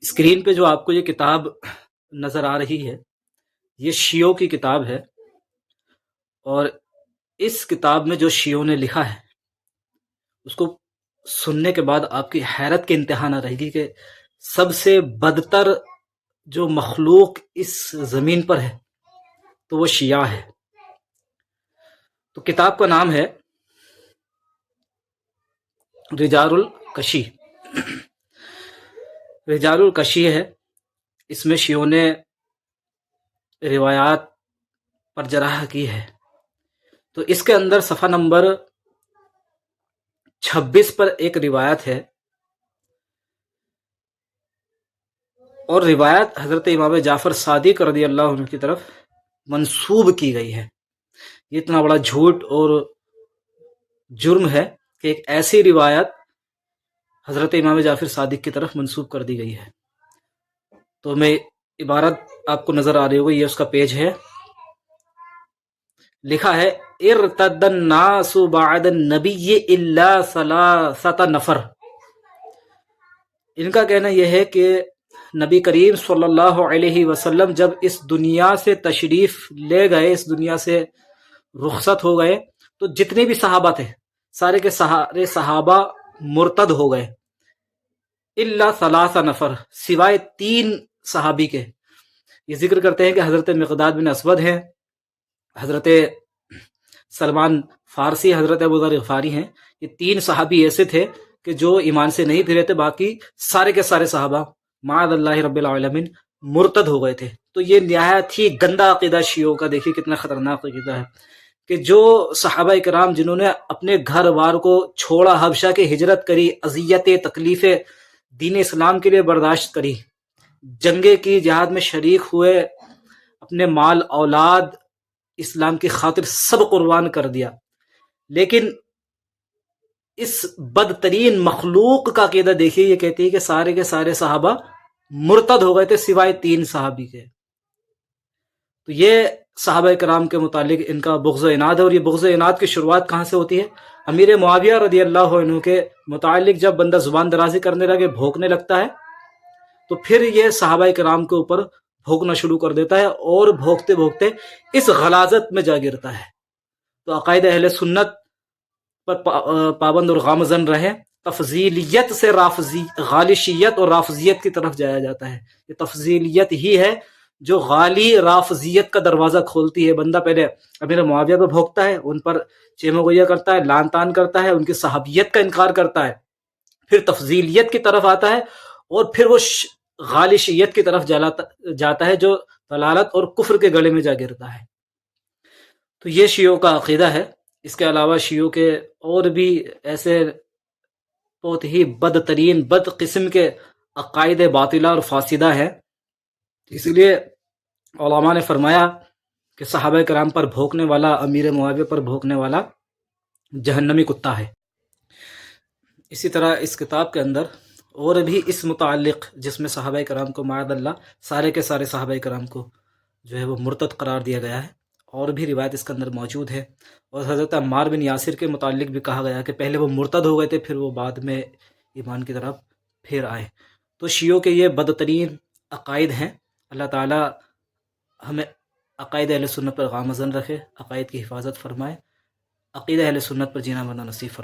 Screen پہ جو آپ کو یہ کتاب نظر آ رہی ہے یہ شیعوں کی کتاب ہے، اور اس کتاب میں جو شیعوں نے لکھا ہے اس کو سننے کے بعد آپ کی حیرت کے انتہا نہ رہے گی کہ سب سے بدتر جو مخلوق اس زمین پر ہے تو وہ شیعہ ہے۔ تو کتاب کا نام ہے رجال الکشی۔ رجال الکشی ہے، اس میں شیعوں نے روایات پر جرح کی ہے۔ تو اس کے اندر صفحہ نمبر 26 پر ایک روایت ہے، اور روایت حضرت امام جعفر صادق رضی اللہ عنہ کی طرف منسوب کی گئی ہے۔ یہ اتنا بڑا جھوٹ اور جرم ہے کہ ایک ایسی روایت حضرت امام جعفر صادق کی طرف منسوب کر دی گئی ہے۔ تو میں عبارت آپ کو نظر آ رہی ہوگی، یہ اس کا پیج ہے، لکھا ہے ارتد الناس بعد النبی الا ثلاثۃ نفر۔ ان کا کہنا یہ ہے کہ نبی کریم صلی اللہ علیہ وسلم جب اس دنیا سے تشریف لے گئے، اس دنیا سے رخصت ہو گئے، تو جتنے بھی صحابہ تھے سارے کے سارے صحابہ مرتد ہو گئے، الا ثلاث نفر، سوائے 3 صحابی کے۔ یہ ذکر کرتے ہیں کہ حضرت مقداد بن اسود ہیں، حضرت سلمان فارسی، حضرت ابو ذر غفاری ہیں۔ یہ 3 صحابی ایسے تھے کہ جو ایمان سے نہیں پھرے تھے، باقی سارے کے سارے صحابہ معاذ اللہ رب العالمین مرتد ہو گئے تھے۔ تو یہ نہایت ہی گندا عقیدہ شیعوں کا، دیکھیے کتنا خطرناک عقیدہ ہے کہ جو صحابہ کرام جنہوں نے اپنے گھر بار کو چھوڑا، حبشہ کی ہجرت کری، اذیتیں تکلیفیں دین اسلام کے لیے برداشت کری، جنگیں کی، جہاد میں شریک ہوئے، اپنے مال اولاد اسلام کی خاطر سب قربان کر دیا، لیکن اس بدترین مخلوق کا عقیدہ دیکھیے، یہ کہتی ہے کہ سارے کے سارے صحابہ مرتد ہو گئے تھے سوائے 3 صحابی کے۔ تو یہ صحابہ کرام کے متعلق ان کا بغض و عناد ہے، اور یہ بغض و عناد کی شروعات کہاں سے ہوتی ہے؟ امیر معاویہ رضی اللہ عنہ کے متعلق جب بندہ زبان درازی کرنے لگے، بھونکنے لگتا ہے، تو پھر یہ صحابہ کرام کے اوپر بھونکنا شروع کر دیتا ہے، اور بھونکتے بھونکتے اس غلاظت میں جا گرتا ہے۔ تو عقائد اہل سنت پر پابند اور گامزن رہے۔ تفضیلیت سے غالشیت اور رافضیت کی طرف جایا جاتا ہے۔ یہ تفضیلیت ہی ہے جو غالی رافضیت کا دروازہ کھولتی ہے۔ بندہ پہلے امیر معاویہ پہ بھونکتا ہے، ان پر چیمو گویا کرتا ہے، لان تان کرتا ہے، ان کی صحابیت کا انکار کرتا ہے، پھر تفضیلیت کی طرف آتا ہے، اور پھر وہ غالی شیعت کی طرف جاتا ہے جو ضلالت اور کفر کے گلے میں جا گرتا ہے۔ تو یہ شیعوں کا عقیدہ ہے۔ اس کے علاوہ شیعوں کے اور بھی ایسے بہت ہی بدترین بد قسم کے عقائد باطلہ اور فاسدہ ہیں۔ اسی لیے علماء نے فرمایا کہ صحابہ کرام پر بھونکنے والا، امیر معاویہ پر بھونکنے والا جہنمی کتا ہے۔ اسی طرح اس کتاب کے اندر اور بھی اس متعلق، جس میں صحابہ کرام کو معاذ اللہ سارے کے سارے صحابہ کرام کو جو ہے وہ مرتد قرار دیا گیا ہے، اور بھی روایت اس کے اندر موجود ہے۔ اور حضرت عمار بن یاسر کے متعلق بھی کہا گیا کہ پہلے وہ مرتد ہو گئے تھے، پھر وہ بعد میں ایمان کی طرف پھر آئے۔ تو شیعوں کے یہ بدترین عقائد ہیں۔ اللہ تعالی ہمیں عقائد اہل سنت پر گامزن رکھے، عقائد کی حفاظت فرمائے، عقیدہ اہل سنت پر جینا مرنا نصیب فرمائے۔